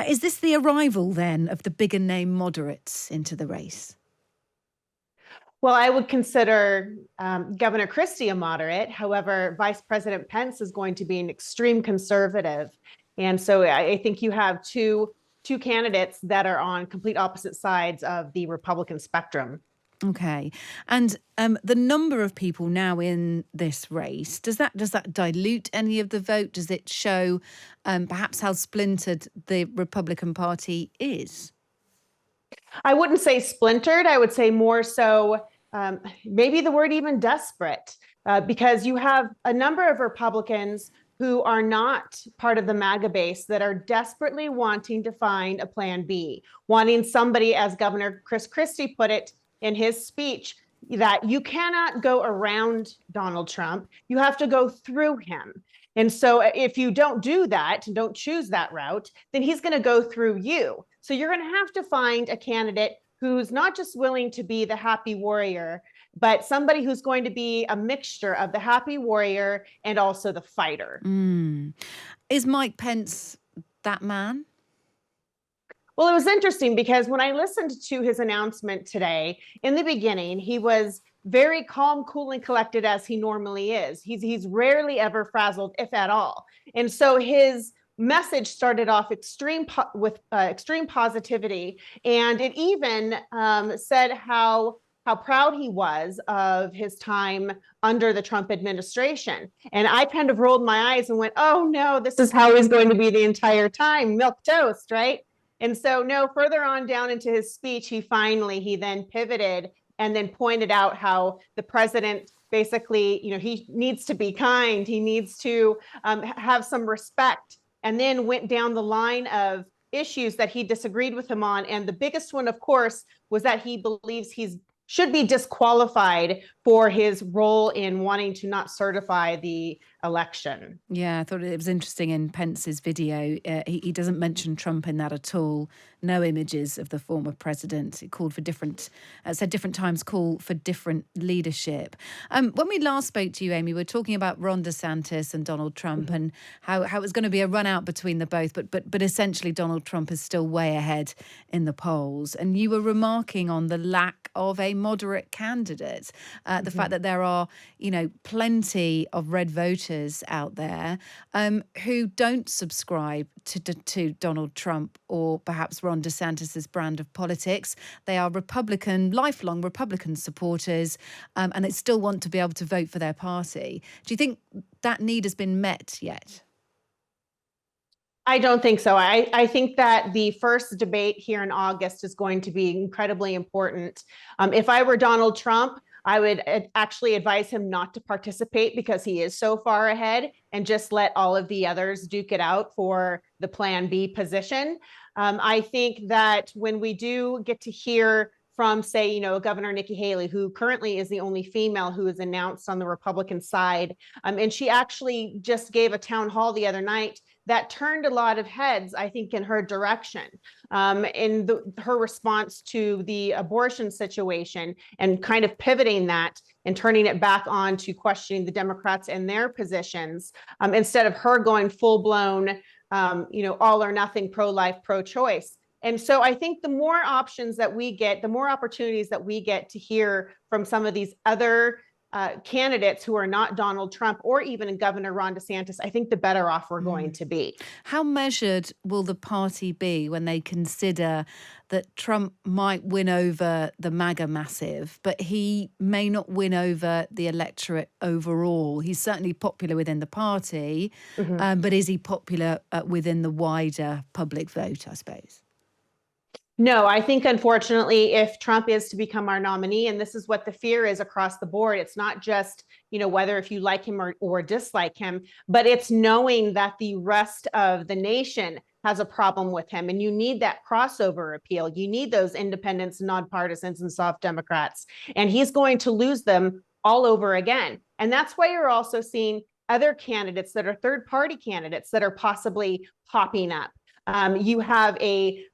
Is this the arrival then of the bigger name moderates into the race? Well, I would consider Governor Christie a moderate. However, Vice President Pence is going to be an extreme conservative. And so I think you have two candidates that are on complete opposite sides of the Republican spectrum. Okay. And the number of people now in this race, does that dilute any of the vote? Does it show perhaps how splintered the Republican Party is? I wouldn't say splintered. I would say more so, maybe the word even desperate, because you have a number of Republicans who are not part of the MAGA base that are desperately wanting to find a plan B, wanting somebody, as Governor Chris Christie put it in his speech, that you cannot go around Donald Trump. You have to go through him. And so if you don't do that, don't choose that route, then he's going to go through you. So you're going to have to find a candidate who's not just willing to be the happy warrior, but somebody who's going to be a mixture of the happy warrior and also the fighter. Is Mike Pence that man? Well, it was interesting because when I listened to his announcement today, in the beginning, he was very calm, cool, and collected as he normally is. He's rarely ever frazzled, if at all. And so his message started off with extreme positivity, and it even said how proud he was of his time under the Trump administration. And I kind of rolled my eyes and went, oh no, this is how he's going to be the entire time, milquetoast, right? And so no, further on down into his speech, he then pivoted and then pointed out how the president basically, he needs to be kind. He needs to have some respect, and then went down the line of issues that he disagreed with him on. And the biggest one, of course, was that he believes should be disqualified for his role in wanting to not certify the election. Yeah, I thought it was interesting in Pence's video. He doesn't mention Trump in that at all. No images of the former president. It called for different times call for different leadership. When we last spoke to you, Amy, we were talking about Ron DeSantis and Donald Trump and how it was going to be a run out between the both, but essentially Donald Trump is still way ahead in the polls. And you were remarking on the lack of a moderate candidate, the fact that there are, plenty of red voters out there who don't subscribe to Donald Trump or perhaps Ron DeSantis's brand of politics. They are lifelong Republican supporters, and they still want to be able to vote for their party. Do you think that need has been met yet? I don't think so. I think that the first debate here in August is going to be incredibly important. If I were Donald Trump, I would actually advise him not to participate because he is so far ahead, and just let all of the others duke it out for the Plan B position. I think that when we do get to hear from, say, Governor Nikki Haley, who currently is the only female who is announced on the Republican side, and she actually just gave a town hall the other night that turned a lot of heads, I think, in her direction, in her response to the abortion situation, and kind of pivoting that and turning it back on to questioning the Democrats and their positions, instead of her going full-blown, all or nothing, pro-life, pro-choice. And so I think the more options that we get, the more opportunities that we get to hear from some of these other candidates who are not Donald Trump or even Governor Ron DeSantis, I think the better off we're going to be. How measured will the party be when they consider that Trump might win over the MAGA massive, but he may not win over the electorate overall? He's certainly popular within the party, but is he popular within the wider public vote, I suppose? No, I think, unfortunately, if Trump is to become our nominee, and this is what the fear is across the board, it's not just, whether if you like him or dislike him, but it's knowing that the rest of the nation has a problem with him. And you need that crossover appeal. You need those independents, nonpartisans, and soft Democrats. And he's going to lose them all over again. And that's why you're also seeing other candidates that are third-party candidates that are possibly popping up. You have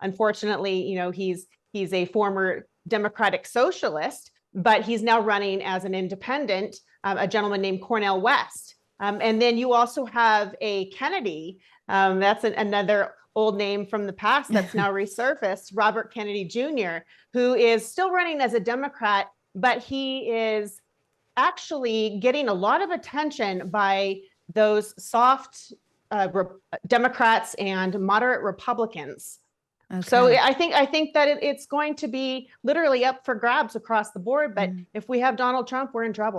unfortunately, he's a former Democratic socialist, but he's now running as an independent, a gentleman named Cornel West. And then you also have a Kennedy. That's another old name from the past that's now resurfaced, Robert Kennedy Jr., who is still running as a Democrat, but he is actually getting a lot of attention by those soft Democrats and moderate Republicans. Okay. So I think that it's going to be literally up for grabs across the board. But if we have Donald Trump, we're in trouble.